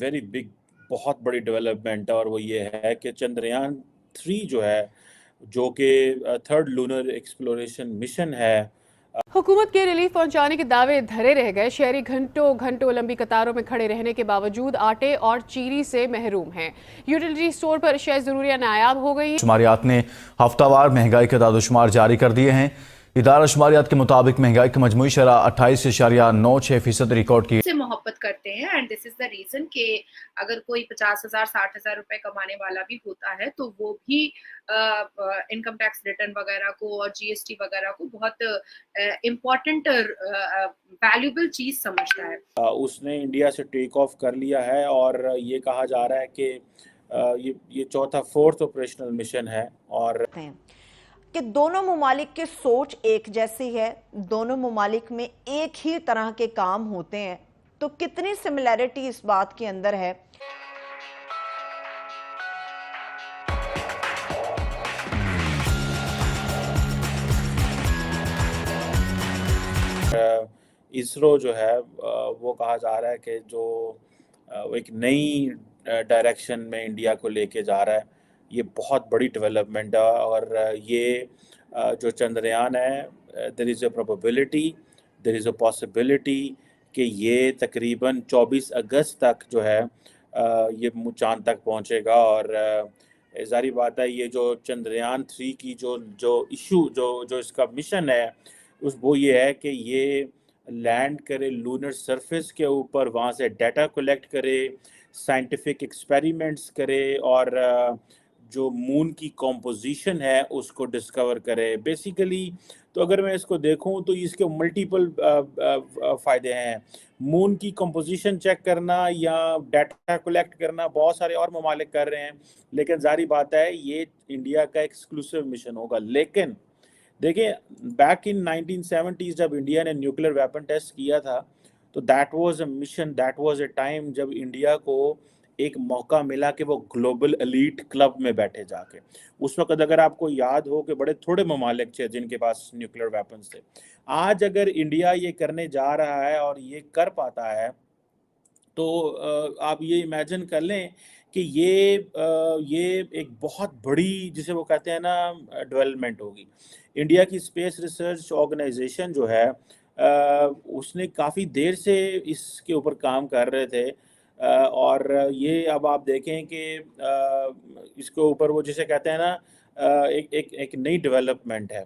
Very big, बहुत बड़ी development है, और वो ये है कि चंद्रयान 3 जो है, जो कि थर्ड लूनर एक्सप्लोरेशन मिशन है। हुकूमत के रिलीफ पहुंचाने के दावे धरे रह गए। शहरी घंटों घंटों लंबी कतारों में खड़े रहने के बावजूद आटे और चीनी से महरूम हैं। यूटिलिटी स्टोर पर अशिया ज़रूरिया नायाब हो गई। शुमारियात ने हफ्तावार महंगाई के दादोशुमार जारी कर दिए हैं। इदारा शुमारियात के मुताबिक महंगाई की मजमूई शरह 28.96% रिकॉर्ड की से मोहब्बत करते हैं and this is the reason कि अगर कोई 50,000 60,000 रुपए कमाने वाला भी होता है तो वो भी इनकम टैक्स रिटर्न वगैरह को और जीएसटी वगैरह को बहुत इम्पोर्टेंट वैल्यूबल चीज समझता है। उसने इंडिया से टेक ऑफ कर लिया है, और ये कहा जा रहा है कि ये चौथा फोर्थ ऑपरेशनल मिशन है। और कि दोनों ममालिक की सोच एक जैसी है, दोनों ममालिक में एक ही तरह के काम होते हैं, तो कितनी सिमिलैरिटी इस बात के अंदर है। इसरो जो है वो कहा जा रहा है कि जो एक नई डायरेक्शन में इंडिया को लेके जा रहा है। ये बहुत बड़ी डेवलपमेंट है, और ये जो चंद्रयान है, there is a probability, there is a possibility कि ये तकरीबन 24 अगस्त तक जो है ये चाँद तक पहुंचेगा। और ज़ाहिर बात है, ये जो चंद्रयान 3 की जो जो इशू जो जो इसका मिशन है, वो ये है कि ये लैंड करे लूनर सरफेस के ऊपर, वहाँ से डाटा कलेक्ट करे, साइंटिफिक एक्सपेरिमेंट्स करे, और जो मून की कॉम्पोजिशन है उसको डिस्कवर करे बेसिकली। तो अगर मैं इसको देखूं तो इसके मल्टीपल फ़ायदे हैं। मून की कंपोजिशन चेक करना या डाटा कलेक्ट करना बहुत सारे और ममालिक कर रहे हैं, लेकिन जारी बात है ये इंडिया का एक्सक्लूसिव मिशन होगा। लेकिन देखिए, बैक इन 1970s जब इंडिया ने न्यूक्लियर वेपन टेस्ट किया था, तो that was a mission, that was a time जब इंडिया को एक मौका मिला कि वो ग्लोबल एलीट क्लब में बैठे जाके। उस वक्त अगर आपको याद हो कि बड़े थोड़े ममालिक थे जिनके पास न्यूक्लियर वेपन्स थे। आज अगर इंडिया ये करने जा रहा है और ये कर पाता है, तो आप ये इमेजिन कर लें कि ये एक बहुत बड़ी, जिसे वो कहते हैं ना, डेवलपमेंट होगी। इंडिया की स्पेस रिसर्च ऑर्गेनाइजेशन जो है, उसने काफ़ी देर से इसके ऊपर काम कर रहे थे, और ये अब आप देखें कि इसके ऊपर वो जिसे कहते हैं ना, एक एक एक नई डेवलपमेंट है,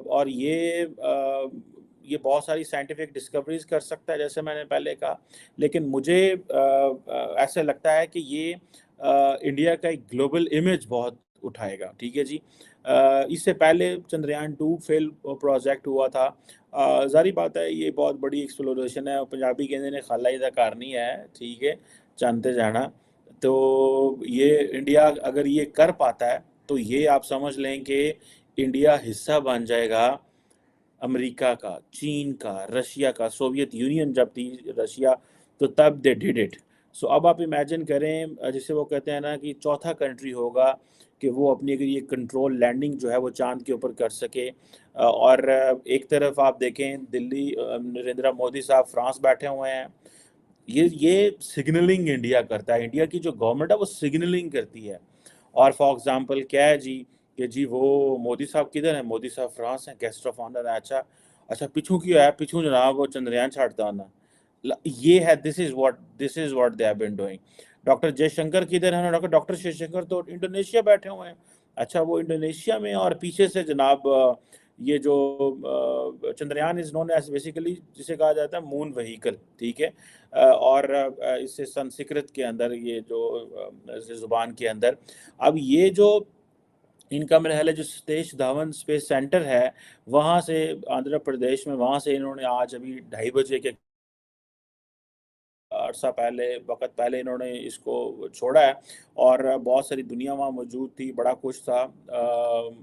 और ये बहुत सारी साइंटिफिक डिस्कवरीज कर सकता है जैसे मैंने पहले कहा। लेकिन मुझे ऐसा लगता है कि ये इंडिया का एक ग्लोबल इमेज बहुत उठाएगा। ठीक है जी। इससे पहले चंद्रयान 2 फेल प्रोजेक्ट हुआ था। ज़ाहिर बात है ये बहुत बड़ी एक्सप्लोरेशन है, पंजाबी कहते ने खाला ही दा घर नहीं है, ठीक है, जानते जाना। तो ये इंडिया अगर ये कर पाता है तो ये आप समझ लें कि इंडिया हिस्सा बन जाएगा अमेरिका का, चीन का, रशिया का। सोवियत यूनियन जब थी रशिया, तो तब दे डिड इट। सो अब आप इमेजिन करें, जिसे वो कहते हैं ना कि चौथा कंट्री होगा कि वो अपनी अगर ये कंट्रोल लैंडिंग जो है वो चांद के ऊपर कर सके। और एक तरफ आप देखें दिल्ली, नरेंद्र मोदी साहब फ्रांस बैठे हुए हैं। ये सिग्नलिंग इंडिया करता है, इंडिया की जो गवर्नमेंट है वो सिग्नलिंग करती है। और फॉर एग्जांपल क्या है जी कि जी वो मोदी साहब किधर हैं, मोदी साहब फ्रांस हैं, गेस्ट ऑफ ऑनर है। अच्छा अच्छा, पिछू क्यों है, पिछू जनाब वो चंद्रयान छाड़ता ना। ये है, this is what they have been doing. Doctor Jaishankar किधर हैं, डॉक्टर जयशंकर तो इंडोनेशिया बैठे हुए हैं। अच्छा, वो इंडोनेशिया में, और पीछे से जनाब ये जो Chandrayaan is known as basically जिसे कहा जाता है मून व्हीकल, ठीक है। और इससे संस्कृत के अंदर ये जो जुबान के अंदर, अब ये जो इनका मेरा ख्याल है जो सतीश धवन स्पेस सेंटर है, वहाँ से आंध्र प्रदेश में, वहाँ से इन्होंने आज अभी 2:30 बजे के अरसा पहले, वक्त पहले इन्होंने इसको छोड़ा है। और बहुत सारी दुनिया वहाँ मौजूद थी, बड़ा कुछ था,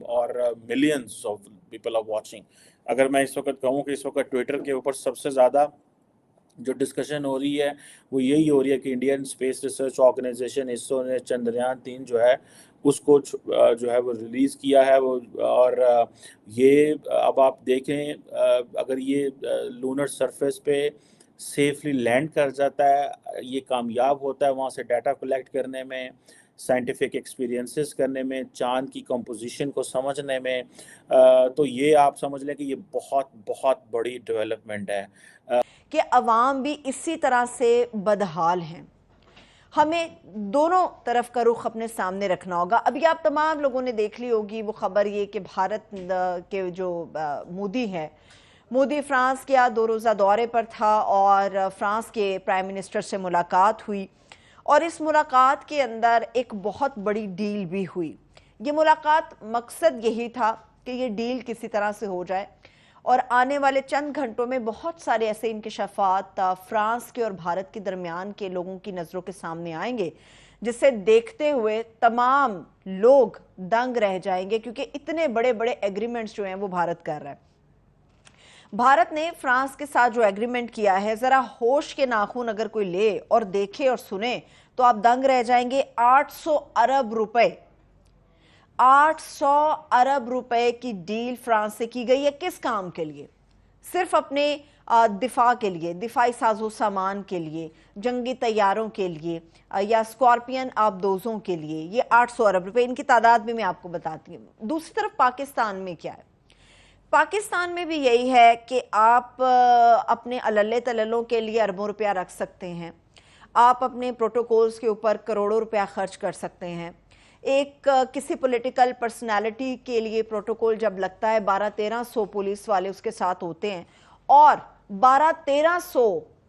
और millions of people are watching. अगर मैं इस वक्त कहूँ कि इस वक्त ट्विटर के ऊपर सबसे ज़्यादा जो डिस्कशन हो रही है वो यही हो रही है कि Indian space research organisation ISRO ने चंद्रयान 3 जो है उसको जो है वो रिलीज़ किया है वो। और ये अब आप देखें, अगर ये लूनर सरफेस पे सेफली लैंड कर जाता है, ये कामयाब होता है वहाँ से डाटा कलेक्ट करने में, साइंटिफिक एक्सपीरियंसेस करने में, चाँद की कंपोजिशन को समझने में। तो ये आप समझ लें कि ये बहुत बहुत बड़ी डेवलपमेंट है। कि अवाम भी इसी तरह से बदहाल हैं। हमें दोनों तरफ का रुख अपने सामने रखना होगा। अभी आप तमाम लोगों ने देख ली होगी वो खबर, ये कि भारत के जो मोदी हैं, मोदी फ्रांस के 2 रोज़ा दौरे पर था और फ्रांस के प्राइम मिनिस्टर से मुलाकात हुई और इस मुलाकात के अंदर एक बहुत बड़ी डील भी हुई। ये मुलाकात मकसद यही था कि ये डील किसी तरह से हो जाए और आने वाले चंद घंटों में बहुत सारे ऐसे इंकशाफात फ्रांस के और भारत के दरमियान के लोगों की नज़रों के सामने आएंगे जिसे देखते हुए तमाम लोग दंग रह जाएंगे, क्योंकि इतने बड़े बड़े एग्रीमेंट्स जो हैं वो भारत कर रहा है। भारत ने फ्रांस के साथ जो एग्रीमेंट किया है, जरा होश के नाखून अगर कोई ले और देखे और सुने तो आप दंग रह जाएंगे। 800 अरब रुपए 800 अरब रुपए की डील फ्रांस से की गई है। किस काम के लिए? सिर्फ अपने दिफा के लिए, दिफाई साजो सामान के लिए, जंगी तैयारों के लिए या स्कॉर्पियन आबदोजों के लिए। ये 800 अरब रुपए, इनकी तादाद भी मैं आपको बताती हूँ। दूसरी तरफ पाकिस्तान में क्या है? पाकिस्तान में भी यही है कि आप अपने अल्ले तल्लों के लिए अरबों रुपया रख सकते हैं, आप अपने प्रोटोकॉल्स के ऊपर करोड़ों रुपया खर्च कर सकते हैं। एक किसी पॉलिटिकल पर्सनालिटी के लिए प्रोटोकॉल जब लगता है 1200-1300 पुलिस वाले उसके साथ होते हैं और 1200-1300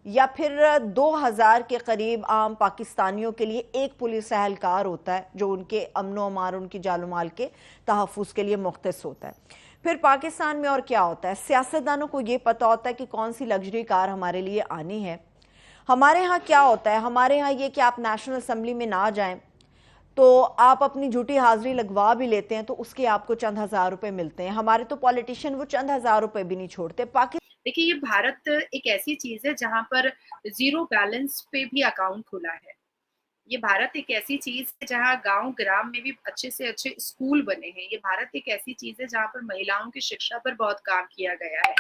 या फिर 2000 के करीब आम पाकिस्तानियों के लिए एक पुलिस एहलकार होता है जो उनके अमनो अमान, उनकी जानो माल के तहफ़्फ़ुज़ के लिए मुख्तस होता है। फिर पाकिस्तान में और क्या होता है? सियासतदानों को ये पता होता है कि कौन सी लग्जरी कार हमारे लिए आनी है। हमारे यहाँ क्या होता है? हमारे यहाँ ये कि आप नेशनल असम्बली में ना जाएं तो आप अपनी झूठी हाजिरी लगवा भी लेते हैं तो उसके आपको चंद हजार रुपए मिलते हैं। हमारे तो पॉलिटिशियन वो चंद हजार रुपए भी नहीं छोड़ते। देखिए, ये भारत एक ऐसी चीज है जहां पर जीरो बैलेंस पे भी अकाउंट खुला है। ये भारत एक ऐसी चीज है जहाँ गांव ग्राम में भी अच्छे से अच्छे स्कूल बने हैं। ये भारत एक ऐसी चीज है जहाँ पर महिलाओं की शिक्षा पर बहुत काम किया गया है।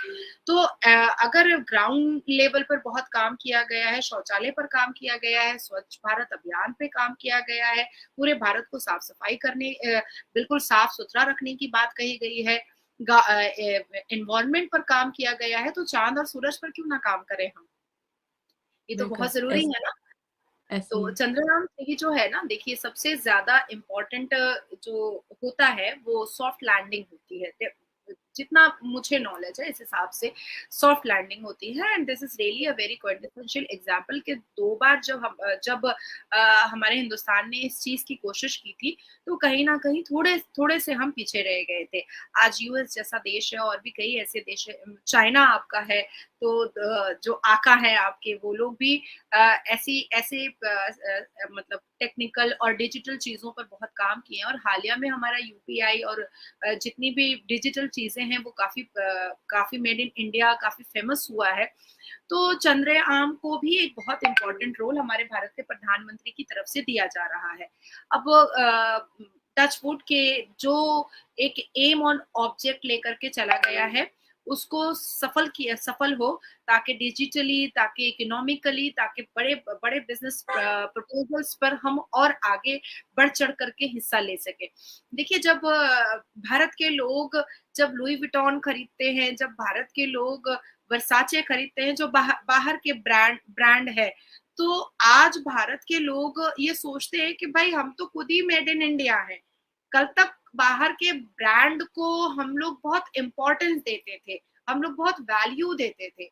तो अगर ग्राउंड लेवल पर बहुत काम किया गया है, शौचालय पर काम किया गया है, स्वच्छ भारत अभियान पे काम किया गया है, पूरे भारत को साफ सफाई करने, बिल्कुल साफ सुथरा रखने की बात कही गई है, एनवायरमेंट पर काम किया गया है, तो चांद और सूरज पर क्यों ना काम करें हम? ये तो बहुत जरूरी है ना। तो चंद्रयान 3 जो है ना, देखिए सबसे ज्यादा इम्पोर्टेंट जो होता है वो सॉफ्ट लैंडिंग होती है। जितना मुझे नॉलेज है इस हिसाब से सॉफ्ट लैंडिंग होती है। And this is really a very quintessential example कि 2 बार जब हमारे हिंदुस्तान ने इस चीज की कोशिश की थी तो कहीं ना कहीं थोड़े से हम पीछे रह गए थे। आज यूएस जैसा देश है और भी कई ऐसे देश है, चाइना आपका है, तो जो आका है आपके, वो लोग भी ऐसे मतलब टेक्निकल और डिजिटल चीजों पर बहुत काम किए हैं। और हालिया में हमारा यूपीआई और जितनी भी डिजिटल चीजें हैं वो काफी मेड इन इंडिया, काफी फेमस हुआ है। तो चंद्रयान को भी एक बहुत इंपॉर्टेंट रोल हमारे भारत के प्रधानमंत्री की तरफ से दिया जा रहा है। अब टचवुड के जो एक एम ऑन ऑब्जेक्ट लेकर के चला गया है उसको सफल हो, ताकि डिजिटली, ताकि इकोनॉमिकली, ताकि बड़े बड़े बिजनेस प्रपोजल्स पर हम और आगे बढ़ चढ़ करके हिस्सा ले सके। देखिए, जब भारत के लोग जब लुई विटॉन खरीदते हैं, जब भारत के लोग वर्साचे खरीदते हैं जो बाहर के ब्रांड है, तो आज भारत के लोग ये सोचते हैं कि भाई हम तो खुद ही मेड इन इंडिया है। कल तक बाहर के ब्रांड को हम लोग बहुत इम्पोर्टेंस देते थे, हम लोग बहुत वैल्यू देते थे।